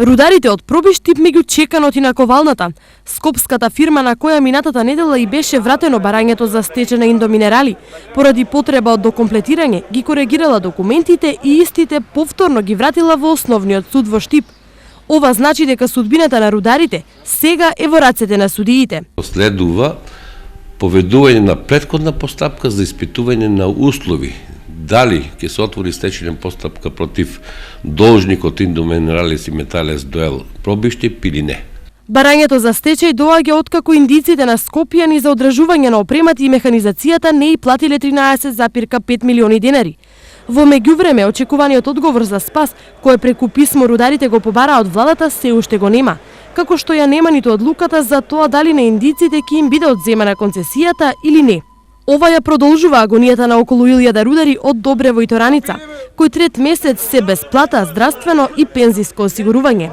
Рударите од Пробиштип меѓу чеканот и наковалната. Скопската фирма на која минатата недела и беше вратено барањето за стечена индоминерали, поради потреба од докомплетирање, ги коригирала документите и истите повторно ги вратила во основниот суд во Штип. Ова значи дека судбината на рударите сега е во рацете на судиите. Следува поведување на претходна постапка за испитување на услови. Дали ќе се отвори стечајна постапка против должникот Индоминералис и Металес Дуел Пробиштип или не. Барањето за стечај доаѓа откако индиците на Скопјани за одржување на опремата и механизацијата не и платиле 13,5 милиони денари. Во меѓувреме, очекуваниот одговор за спас, кој преку писмо рударите го побараа од владата, се уште го нема, како што ја нема ниту одлуката за тоа дали на индиците ќе им биде одземана концесијата или не. Ова ја продолжува агонијата на околу 1000 рудари од Добрево и Тораница, кои трет месец се без плата, здравствено и пензиско осигурување.